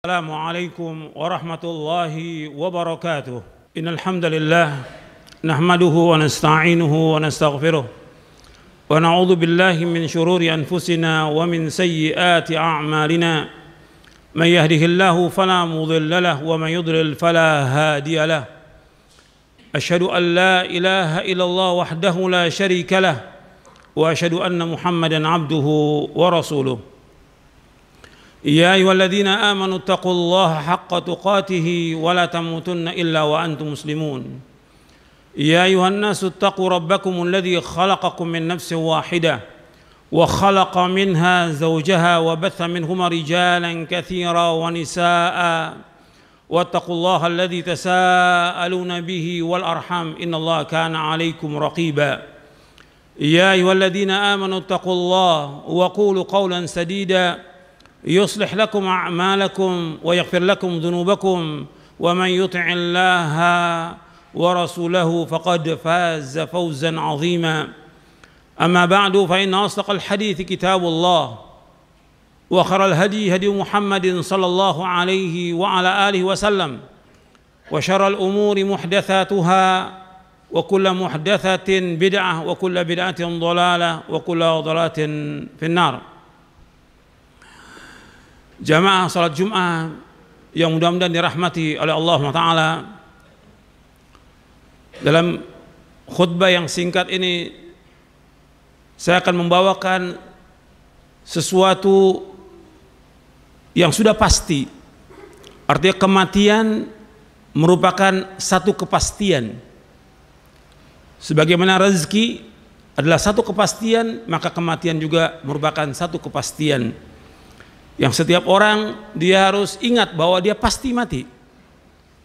السلام عليكم ورحمة الله وبركاته. إن الحمد لله نحمده ونستعينه ونستغفره ونعوذ بالله من شرور أنفسنا ومن سيئات أعمالنا. من يهده الله فلا مضل له ومن يضلل فلا هادي له. أشهد أن لا إله إلا الله وحده لا شريك له وأشهد أن محمدا عبده ورسوله. يا أيها الذين آمنوا اتقوا الله حق تقاته ولا تموتن إلا وأنتم مسلمون. يا أيها الناس اتقوا ربكم الذي خلقكم من نفس واحدة وخلق منها زوجها وبث منهما رجالا كثيرا ونساء واتقوا الله الذي تساءلون به والأرحام إن الله كان عليكم رقيبا. يا أيها الذين آمنوا اتقوا الله وقولوا قولا سديدا يصلح لكم أعمالكم ويغفر لكم ذنوبكم ومن يطع الله ورسوله فقد فاز فوزا عظيما. أما بعد فإن أصدق الحديث كتاب الله وخير الهدي هدي محمد صلى الله عليه وعلى آله وسلم وشر الأمور محدثاتها وكل محدثة بدعة وكل بدعة ضلالة وكل ضلالة في النار. Jamaah salat Jum'ah yang mudah-mudahan dirahmati oleh Allah Ta'ala, dalam khutbah yang singkat ini saya akan membawakan sesuatu yang sudah pasti. Artinya kematian merupakan satu kepastian. Sebagaimana rezeki adalah satu kepastian, maka kematian juga merupakan satu kepastian yang setiap orang dia harus ingat bahwa dia pasti mati.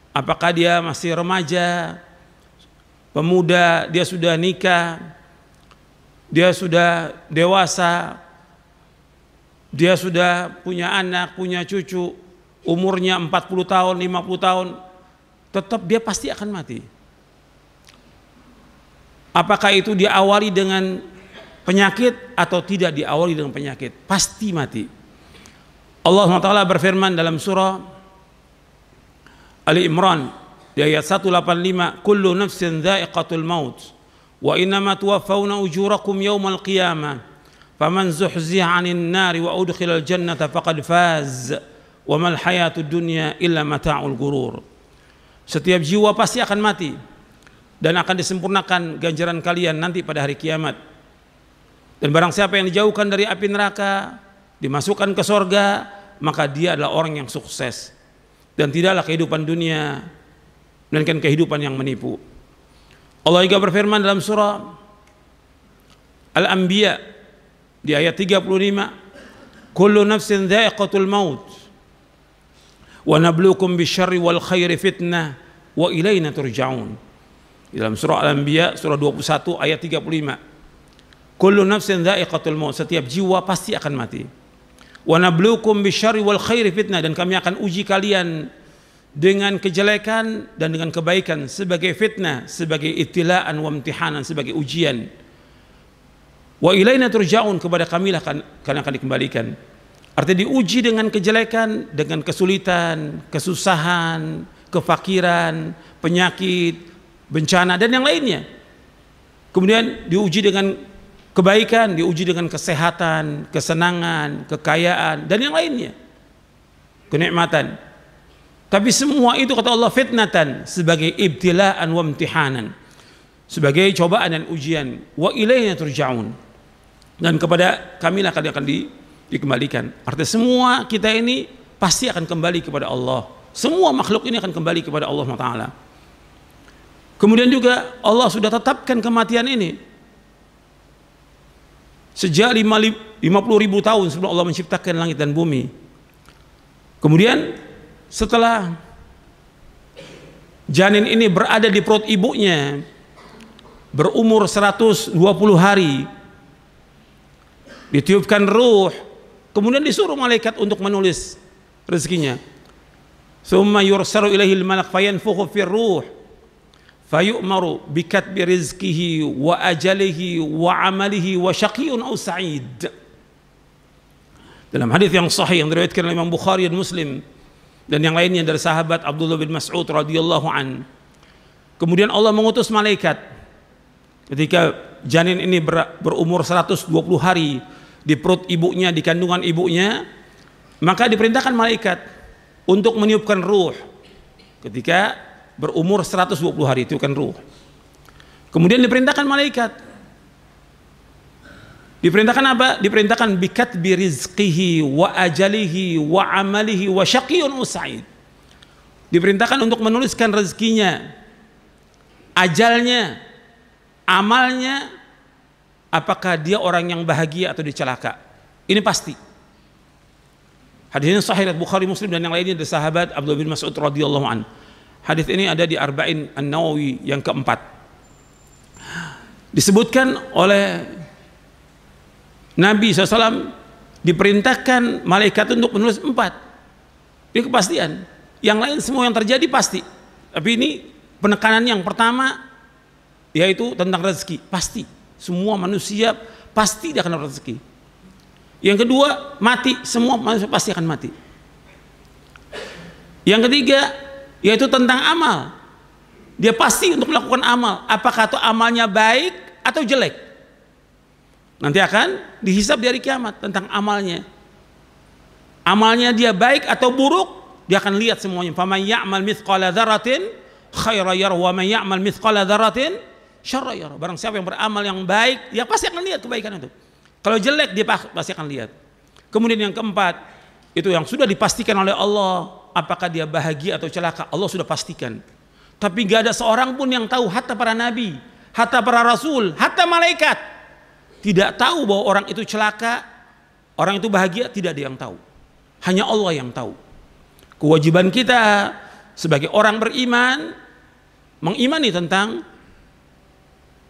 Apakah dia masih remaja, pemuda, dia sudah nikah, dia sudah dewasa, dia sudah punya anak, punya cucu, umurnya 40 tahun, 50 tahun, tetap dia pasti akan mati. Apakah itu diawali dengan penyakit atau tidak diawali dengan penyakit, pasti mati. Allah SWT berfirman dalam surah Ali Imran di ayat 185, kullu nafsin dha'iqatul maut wa innama tuwaffawna ujurakum yawmal qiyamah faman zuhziha 'anil nari wa udkhilal jannata faqad faz wa mal hayatud dunya illa mata'ul ghurur. Setiap jiwa pasti akan mati dan akan disempurnakan ganjaran kalian nanti pada hari kiamat. Dan barang siapa yang dijauhkan dari api neraka, dimasukkan ke sorga, maka dia adalah orang yang sukses. Dan tidaklah kehidupan dunia melainkan kehidupan yang menipu. Allah juga berfirman dalam surah Al-Anbiya di ayat 35, kullu nafsin dha'iqatul maut wa nabluukum bisyarri wal khairi fitnah wa ilaina turja'un. Dalam surah Al-Anbiya surah 21 ayat 35, kullu nafsin dha'iqatul maut, setiap jiwa pasti akan mati. Wa nabluukum bisyarri wal khairi fitnah, dan kami akan uji kalian dengan kejelekan dan dengan kebaikan sebagai fitnah, sebagai ibtilaan wa imtihanan, sebagai ujian. Wa ilaina turja'un, kepada kamilah kalian akan dikembalikan. Artinya diuji dengan kejelekan, dengan kesulitan, kesusahan, kefakiran, penyakit, bencana dan yang lainnya. Kemudian diuji dengan kebaikan, diuji dengan kesehatan, kesenangan, kekayaan dan yang lainnya, kenikmatan. Tapi semua itu kata Allah fitnatan, sebagai ibtilaan wa imtihanan, sebagai cobaan dan ujian. Wa ilaina turja'un, dan kepada kamilah kalian akan dikembalikan. Artinya semua kita ini pasti akan kembali kepada Allah. Semua makhluk ini akan kembali kepada Allah Ta'ala. Kemudian juga Allah sudah tetapkan kematian ini sejak 50.000 tahun sebelum Allah menciptakan langit dan bumi. Kemudian setelah janin ini berada di perut ibunya berumur 120 hari, ditiupkan ruh, kemudian disuruh malaikat untuk menulis rezekinya. Tsumma yursalu ilaihil malak fayanfukhu fir ruh fayu'maru bikatbi rizkihi wa ajalihi wa amalihi wa syaqiyun aw sa'id. Dalam hadis yang sahih yang diriwayatkan oleh Imam Bukhari dan Muslim, dan yang lainnya dari sahabat Abdullah bin Mas'ud radhiyallahu an. Kemudian Allah mengutus malaikat ketika janin ini berumur 120 hari di perut ibunya, di kandungan ibunya, maka diperintahkan malaikat untuk meniupkan ruh ketika berumur 120 hari, itu kan ruh. Kemudian diperintahkan malaikat, diperintahkan apa? Diperintahkan bikatbi rizqihi wa ajalihi wa amalihi wa syaqiyyun usa'id. Diperintahkan untuk menuliskan rezekinya, ajalnya, amalnya, apakah dia orang yang bahagia atau dicelaka. Ini pasti. Hadis ini sahih Bukhari, Muslim dan yang lainnya dari sahabat Abdullah bin Mas'ud radhiyallahu an. Hadis ini ada di Arba'in An-Nawawi yang keempat. Disebutkan oleh Nabi SAW, diperintahkan malaikat untuk menulis 4. Ini kepastian. Yang lain semua yang terjadi pasti. Tapi ini penekanan yang pertama, yaitu tentang rezeki. Pasti semua manusia pasti dia akan rezeki. Yang kedua, mati. Semua manusia pasti akan mati. Yang ketiga, yaitu tentang amal. Dia pasti untuk melakukan amal, apakah itu amalnya baik atau jelek. Nanti akan dihisab di hari kiamat tentang amalnya. Amalnya dia baik atau buruk, dia akan lihat semuanya. Faman ya'mal mithqala dzarratin khairan yarah wa man ya'mal mithqala dzarratin syarran yarah. Barang siapa yang beramal yang baik, dia pasti akan lihat kebaikan itu. Kalau jelek, dia pasti akan lihat. Kemudian yang keempat, itu yang sudah dipastikan oleh Allah, apakah dia bahagia atau celaka, Allah sudah pastikan. Tapi gak ada seorang pun yang tahu, hatta para nabi, hatta para rasul, hatta malaikat tidak tahu bahwa orang itu celaka, orang itu bahagia, tidak ada yang tahu. Hanya Allah yang tahu. Kewajiban kita sebagai orang beriman, mengimani tentang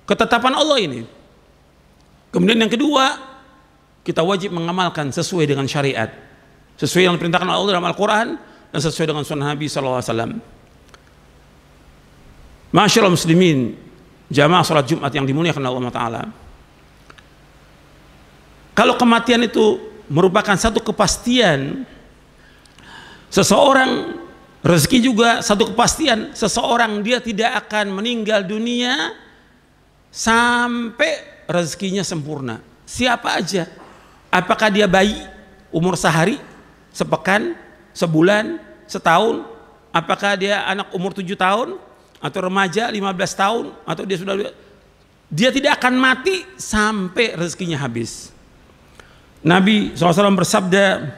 ketetapan Allah ini. Kemudian yang kedua, kita wajib mengamalkan sesuai dengan syariat, sesuai yang diperintahkan Allah dalam Al-Quran dan sesuai dengan sunnah Nabi SAW. Masyaallah muslimin, jamaah salat Jumat yang dimuliakan Allah Ta'ala. Kalau kematian itu merupakan satu kepastian, seseorang, rezeki juga satu kepastian, seseorang dia tidak akan meninggal dunia sampai rezekinya sempurna. Siapa aja, apakah dia bayi umur sehari, sepekan, sebulan, setahun, apakah dia anak umur 7 tahun atau remaja 15 tahun, atau dia tidak akan mati sampai rezekinya habis. Nabi SAW bersabda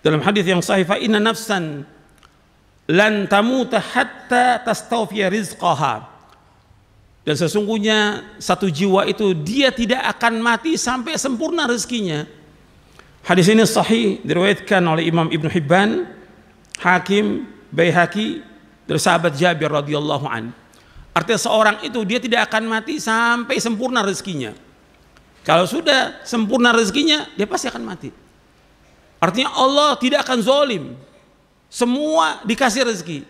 dalam hadis yang sahih, fa inna nafsan lan tamuta hatta tastawfiya rizqaha. Dan sesungguhnya satu jiwa itu dia tidak akan mati sampai sempurna rezekinya. Hadis ini sahih, diriwayatkan oleh Imam Ibn Hibban, Hakim, Baihaqi dari sahabat Jabir radhiyallahu an. Artinya seorang itu dia tidak akan mati sampai sempurna rezekinya. Kalau sudah sempurna rezekinya, dia pasti akan mati. Artinya Allah tidak akan zalim. Semua dikasih rezeki.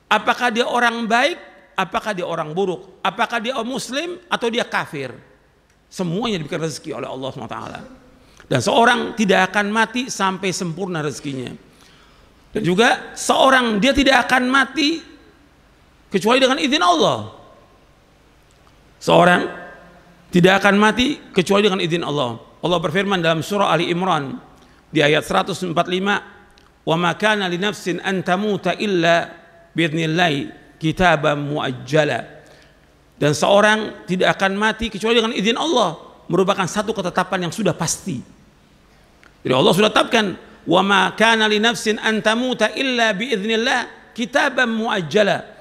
Apakah dia orang baik, apakah dia orang buruk, apakah dia muslim atau dia kafir, semuanya diberikan rezeki oleh Allah SWT. Dan seorang tidak akan mati sampai sempurna rezekinya. Dan juga seorang dia tidak akan mati kecuali dengan izin Allah. Seorang tidak akan mati kecuali dengan izin Allah. Allah berfirman dalam surah Ali Imran di ayat 145, wa ma kana li nafsin an tamuta illa biidznillah kitaban muajjala. Dan seorang tidak akan mati kecuali dengan izin Allah, merupakan satu ketetapan yang sudah pasti. Jadi Allah sudah tetapkan, wa ma kana li nafsin an tamuta illa biidznillah kitaban muajjala.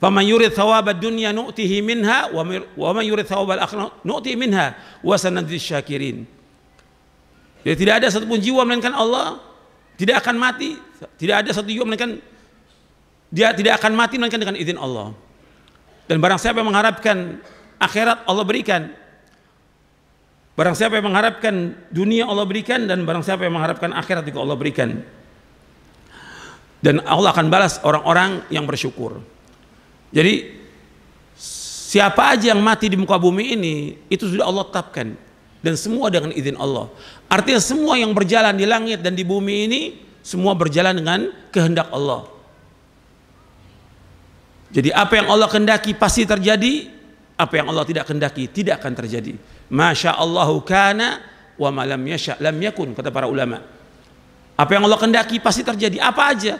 Faman yurid thawabad dunya nu'tihi minha wa man yurid thawabal akhirah nu'tihi minha wa sanadzis syakirin. Jadi tidak ada satupun jiwa melainkan Allah tidak akan mati, tidak ada satu jiwa melainkan dia tidak akan mati melainkan dengan izin Allah. Dan barang siapa yang mengharapkan akhirat, Allah berikan. Barang siapa yang mengharapkan dunia, Allah berikan. Dan barang siapa yang mengharapkan akhirat juga Allah berikan. Dan Allah akan balas orang-orang yang bersyukur. Jadi siapa aja yang mati di muka bumi ini, itu sudah Allah tetapkan. Dan semua dengan izin Allah. Artinya semua yang berjalan di langit dan di bumi ini semua berjalan dengan kehendak Allah. Jadi apa yang Allah kehendaki pasti terjadi, apa yang Allah tidak kehendaki tidak akan terjadi. Masya Allahu kana wa ma lam yasha lam yakun, kata para ulama. Apa yang Allah kehendaki pasti terjadi, apa aja.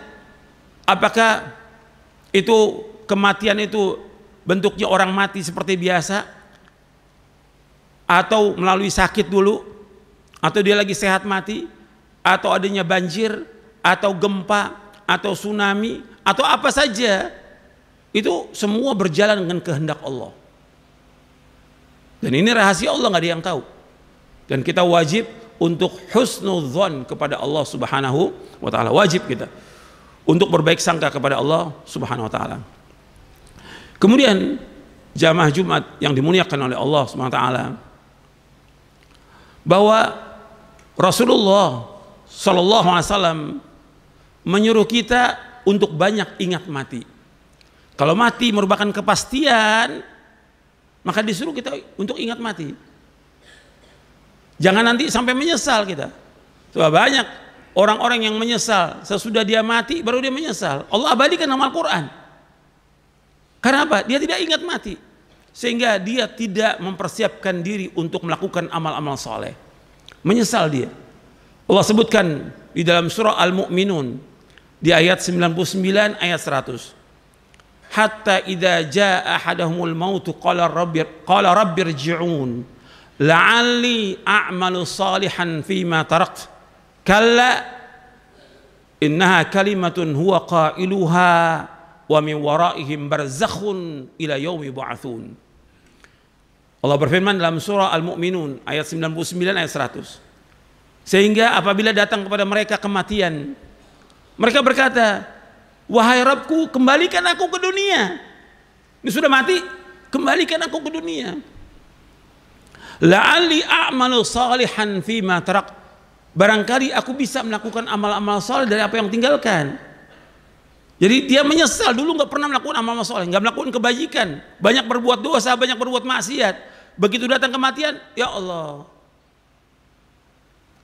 Apakah itu kematian itu bentuknya orang mati seperti biasa, atau melalui sakit dulu, atau dia lagi sehat mati, atau adanya banjir, atau gempa, atau tsunami, atau apa saja, itu semua berjalan dengan kehendak Allah. Dan ini rahasia Allah, nggak ada yang tahu. Dan kita wajib untuk husnudzon kepada Allah Subhanahu wa taala. Wajib kita untuk berbaik sangka kepada Allah Subhanahu wa taala. Kemudian jamaah Jumat yang dimuliakan oleh Allah Subhanahu wa taala, bahwa Rasulullah sallallahu alaihi wasallam menyuruh kita untuk banyak ingat mati. Kalau mati merupakan kepastian, maka disuruh kita untuk ingat mati. Jangan nanti sampai menyesal kita. Sebab banyak orang-orang yang menyesal sesudah dia mati, baru dia menyesal. Allah abadikan dalam Al-Quran. Karena apa? Dia tidak ingat mati, sehingga dia tidak mempersiapkan diri untuk melakukan amal-amal soleh. Menyesal dia. Allah sebutkan di dalam surah Al-Mu'minun di ayat 99 ayat 100. Hatta idza jaa ahadahumul maut qala rabbirji'un la'alli a'malu salihan fima tarakt kalla innaha kalimatun huwa qailuha wa min waraihim barzakhun ila yaumi yub'atsun. Allah berfirman dalam surah Al-Mu'minun ayat 99 ayat 100. Sehingga apabila datang kepada mereka kematian, mereka berkata, wahai Rabbku, kembalikan aku ke dunia. Ini sudah mati, kembalikan aku ke dunia. La'alli a'malu salihan fima tarak. Barangkali aku bisa melakukan amal-amal saleh dari apa yang tinggalkan. Jadi dia menyesal, dulu nggak pernah melakukan amal-amal saleh, nggak melakukan kebajikan, banyak berbuat dosa, banyak berbuat maksiat. Begitu datang kematian, ya Allah,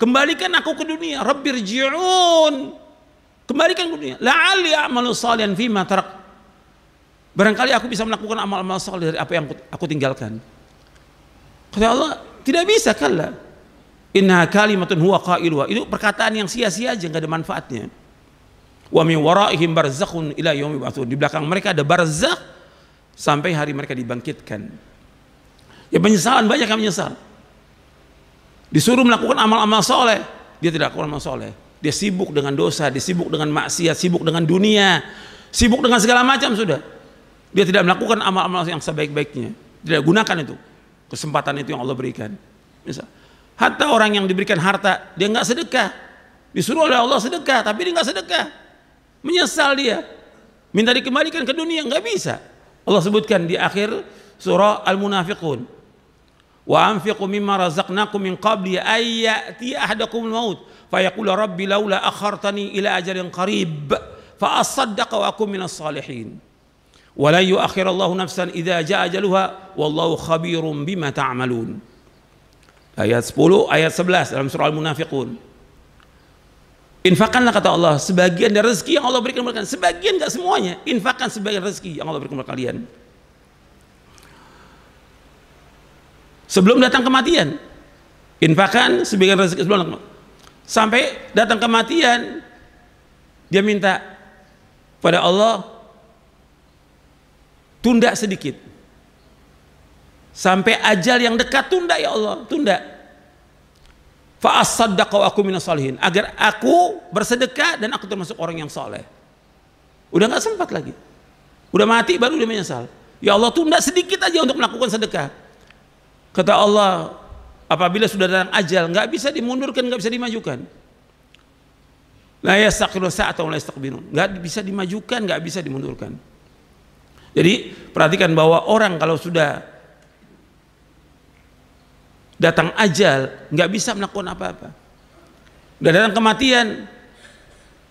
kembalikan aku ke dunia. Rabbirji'un, kembalikan ke dunia. La'alli a'malu salihan fima tarak. Barangkali aku bisa melakukan amal-amal saleh dari apa yang aku tinggalkan. Kata Allah, tidak bisa, kalla. Inna kalimatun huwa qailuha. Itu perkataan yang sia-sia aja, nggak ada manfaatnya. Wa min waraihim barzakhun ila yaumi yub'atsun. Di belakang mereka ada barzakh sampai hari mereka dibangkitkan. Ya, penyesalan, banyak yang menyesal. Disuruh melakukan amal-amal soleh, dia tidak lakukan amal soleh. Dia sibuk dengan dosa, dia sibuk dengan maksiat, sibuk dengan dunia, sibuk dengan segala macam sudah. Dia tidak melakukan amal-amal yang sebaik-baiknya. Tidak gunakan itu, kesempatan itu yang Allah berikan. Misal, hatta orang yang diberikan harta, dia nggak sedekah. Disuruh oleh Allah sedekah, tapi dia nggak sedekah. Menyesal dia, minta dikembalikan ke dunia, nggak bisa. Allah sebutkan di akhir surah Al-Munafiqun, wa anfiqu mimma razaqnakum min qabli ay ya'ti ahadakumul maut fayaqulu rabbi laula akhartani ila ajalin qarib fa asaddaqa wa akum minas salihin wa la yu'akhirallahu nafsan idza jaa ajaluha wallahu khabirum bima ta'malun. Ayat 10, ayat 11 dalam surah Al-Munafiqun. Infakkanlah, kata Allah, sebagian dari rezeki yang Allah berikan kepada kalian. Sebagian, enggak semuanya. Infakkan sebagian rezeki yang Allah berikan kepada kalian sebelum datang kematian. Infakkan sebagian rezeki sebelum datang. Sampai datang kematian, dia minta pada Allah, tunda sedikit sampai ajal yang dekat, tunda ya Allah, tunda. Fa asaddaqa wa akum minas salihin, agar aku bersedekah dan aku termasuk orang yang saleh. Udah nggak sempat lagi, udah mati baru dia menyesal. Ya Allah, tunda sedikit aja untuk melakukan sedekah. Kata Allah, apabila sudah datang ajal, nggak bisa dimundurkan, nggak bisa dimajukan. La yastaqiru sa'atan wa la yastaqbirun, nggak bisa dimajukan, nggak bisa dimundurkan. Jadi perhatikan bahwa orang kalau sudah datang ajal, nggak bisa melakukan apa-apa. Udah datang kematian,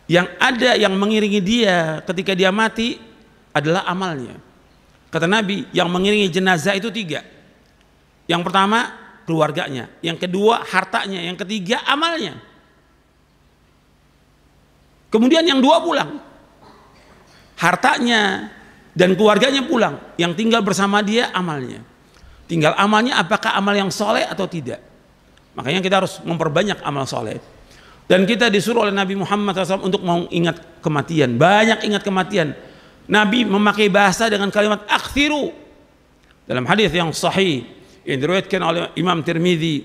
yang ada yang mengiringi dia ketika dia mati adalah amalnya. Kata Nabi, yang mengiringi jenazah itu 3. Yang pertama keluarganya, yang kedua hartanya, yang ketiga amalnya. Kemudian yang dua pulang, hartanya dan keluarganya pulang, yang tinggal bersama dia amalnya. Tinggal amalnya apakah amal yang soleh atau tidak. Makanya kita harus memperbanyak amal soleh. Dan kita disuruh oleh Nabi Muhammad SAW untuk mau ingat kematian, banyak ingat kematian. Nabi memakai bahasa dengan kalimat akthiru. Dalam hadis yang sahih yang diriwayatkan oleh Imam Tirmidzi,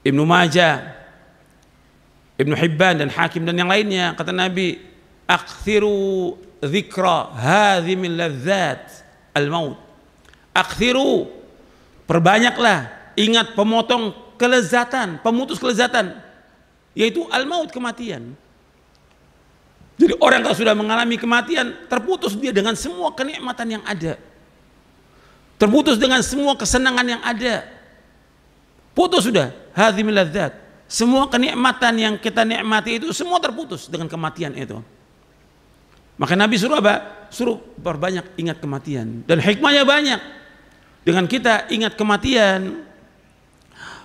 Ibnu Majah, Ibnu Hibban dan Hakim dan yang lainnya, kata Nabi, akthiru dzikra hadhimil ladzat al-maut. Akthiru, perbanyaklah ingat pemotong kelezatan, pemutus kelezatan, yaitu al-maut, kematian. Jadi orang kalau sudah mengalami kematian, terputus dia dengan semua kenikmatan yang ada, terputus dengan semua kesenangan yang ada, putus sudah. Hadhimil ladzat, semua kenikmatan yang kita nikmati itu semua terputus dengan kematian itu. Maka Nabi suruh apa? Suruh perbanyak ingat kematian, dan hikmahnya banyak. Dengan kita ingat kematian,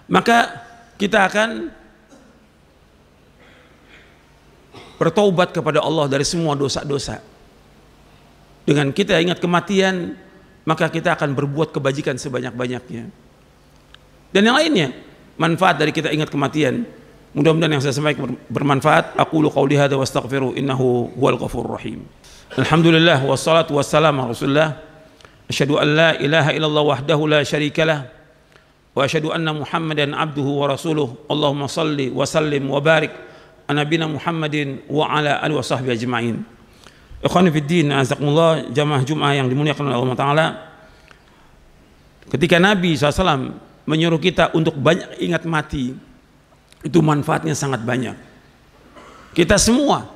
maka kita akan bertaubat kepada Allah dari semua dosa-dosa. Dengan kita ingat kematian, maka kita akan berbuat kebajikan sebanyak-banyaknya. Dan yang lainnya, manfaat dari kita ingat kematian. Mudah-mudahan yang saya sampaikan bermanfaat. Aqulu qauli hadza wastaghfiru innahu huwal ghafurur rahim. Alhamdulillah wassalatu wassalamu ala Rasulillah. Asyhadu an la ilaha illallah wahdahu la syarikalah wa asyhadu anna Muhammadan abduhu wa rasuluh. Allahumma shalli wa sallim wa barik ala nabiyina Muhammadin wa ala alihi wa sahbihi ajma'in. Ikhwani fid din, azakumullah, jamaah Jumat yang dimuliakan oleh Allah Taala. Ketika Nabi SAW menyuruh kita untuk banyak ingat mati, itu manfaatnya sangat banyak. Kita semua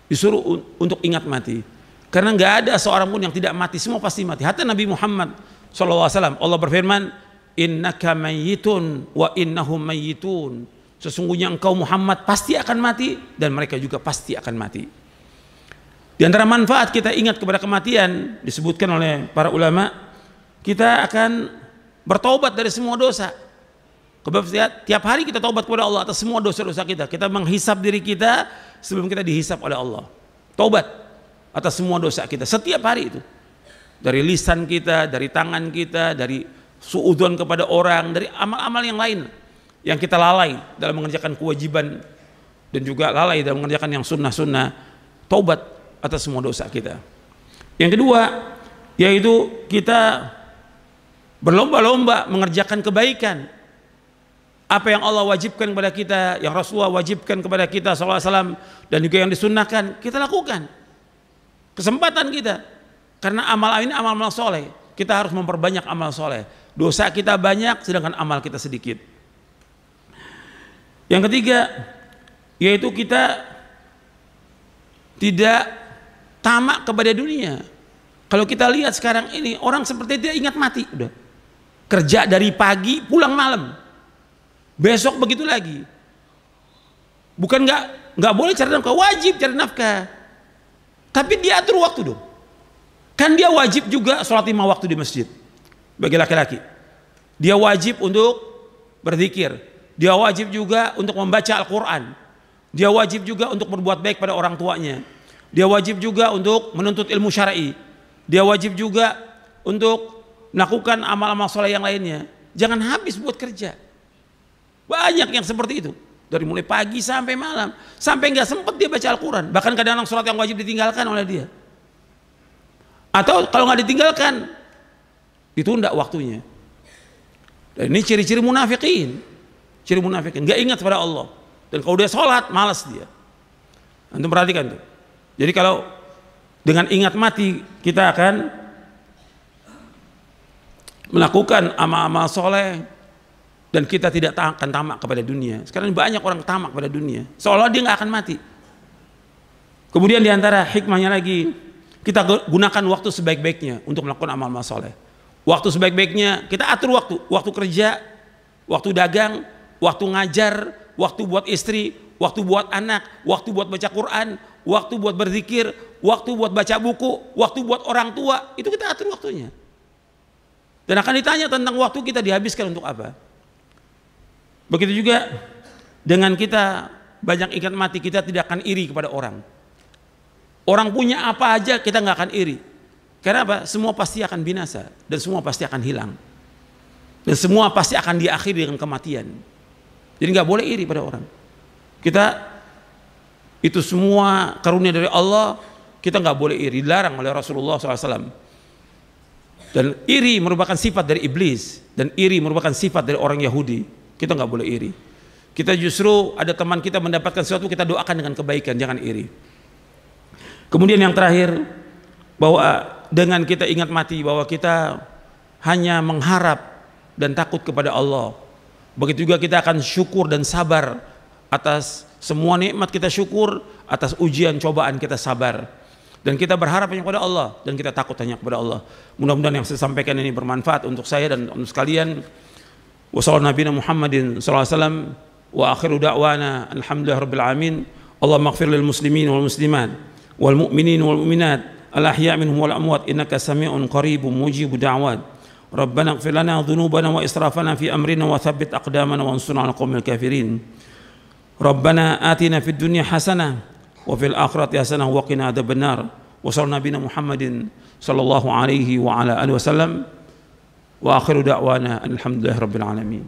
disuruh untuk ingat mati, karena nggak ada seorang pun yang tidak mati, semua pasti mati. Hatta Nabi Muhammad SAW, Allah berfirman, innaka mayyitun wa innahum mayyitun. Sesungguhnya engkau Muhammad pasti akan mati, dan mereka juga pasti akan mati. Di antara manfaat kita ingat kepada kematian, disebutkan oleh para ulama, kita akan bertaubat dari semua dosa. Tiap hari kita taubat kepada Allah atas semua dosa-dosa kita. Kita menghisap diri kita sebelum kita dihisap oleh Allah. Taubat atas semua dosa kita setiap hari itu. Dari lisan kita, dari tangan kita, dari suudzon kepada orang, dari amal-amal yang lain yang kita lalai dalam mengerjakan kewajiban dan juga lalai dalam mengerjakan yang sunnah-sunnah. Taubat atas semua dosa kita. Yang kedua, yaitu kita berlomba-lomba mengerjakan kebaikan. Apa yang Allah wajibkan kepada kita, yang Rasulullah wajibkan kepada kita SAW, dan juga yang disunnahkan, kita lakukan. Kesempatan kita, karena amal ini amal-amal soleh, kita harus memperbanyak amal soleh. Dosa kita banyak, sedangkan amal kita sedikit. Yang ketiga, yaitu kita tidak tamak kepada dunia. Kalau kita lihat sekarang ini, orang seperti dia ingat mati, udah kerja dari pagi pulang malam, besok begitu lagi. Bukan nggak boleh cari nafkah, wajib cari nafkah, tapi dia atur waktu dong. Kan dia wajib juga sholat 5 waktu di masjid bagi laki-laki. Dia wajib untuk berzikir, dia wajib juga untuk membaca Al-Quran, dia wajib juga untuk berbuat baik pada orang tuanya, dia wajib juga untuk menuntut ilmu syar'i, dia wajib juga untuk melakukan amal-amal soleh yang lainnya. Jangan habis buat kerja. Banyak yang seperti itu, dari mulai pagi sampai malam, sampai nggak sempat dia baca Al-Quran. Bahkan kadang-kadang sholat yang wajib ditinggalkan oleh dia, atau kalau nggak ditinggalkan ditunda waktunya. Dan ini ciri-ciri munafikin, nggak ingat pada Allah. Dan kalau dia sholat malas dia. Antum perhatikan tuh. Jadi kalau dengan ingat mati kita akan melakukan amal-amal soleh, dan kita tidak akan tamak kepada dunia. Sekarang banyak orang tamak pada dunia, seolah dia nggak akan mati. Kemudian diantara hikmahnya lagi, kita gunakan waktu sebaik-baiknya untuk melakukan amal-amal soleh. Waktu sebaik-baiknya kita atur waktu kerja, waktu dagang, waktu ngajar, waktu buat istri, waktu buat anak, waktu buat baca Quran, waktu buat berzikir, waktu buat baca buku, waktu buat orang tua. Itu kita atur waktunya. Dan akan ditanya tentang waktu kita dihabiskan untuk apa. Begitu juga dengan kita banyak ingat mati, kita tidak akan iri kepada orang. Orang punya apa aja kita nggak akan iri. Karena apa? Semua pasti akan binasa dan semua pasti akan hilang. Dan semua pasti akan diakhiri dengan kematian. Jadi nggak boleh iri pada orang. Kita itu semua karunia dari Allah, kita nggak boleh iri, dilarang oleh Rasulullah SAW. Dan iri merupakan sifat dari iblis, dan iri merupakan sifat dari orang Yahudi. Kita nggak boleh iri. Kita justru ada teman kita mendapatkan sesuatu, kita doakan dengan kebaikan, jangan iri. Kemudian yang terakhir, bahwa dengan kita ingat mati, bahwa kita hanya mengharap dan takut kepada Allah. Begitu juga kita akan syukur dan sabar atas semua nikmat, kita syukur atas ujian cobaan, kita sabar. Dan kita berharap hanya kepada Allah dan kita takut hanya kepada Allah. Mudah-mudahan yang saya sampaikan ini bermanfaat untuk saya dan untuk sekalian. Wassallallahu nabiyana Muhammadin sallallahu alaihi wasallam wa akhiru da'wana alhamdulillahirabbil alamin. Allahumma ighfir lil muslimin wal muslimat wal mu'minin wal mu'minat al ahya' minhum wal amwat innaka sami'un qaribun mujibud da'wat. Rabbana ighfir lana dhunubana wa israfana fi amrina wa thabbit aqdamana wa ansurna 'alal qaumil kafirin. Rabbana atina fid dunya hasanah wa fil akhirati hasanah wa qina adzabannar. Wa sallallahu nabiyana Muhammadin sallallahu alaihi wa ala alihi wasallam wa akhiru da'wana alhamdulillahirabbil alamin.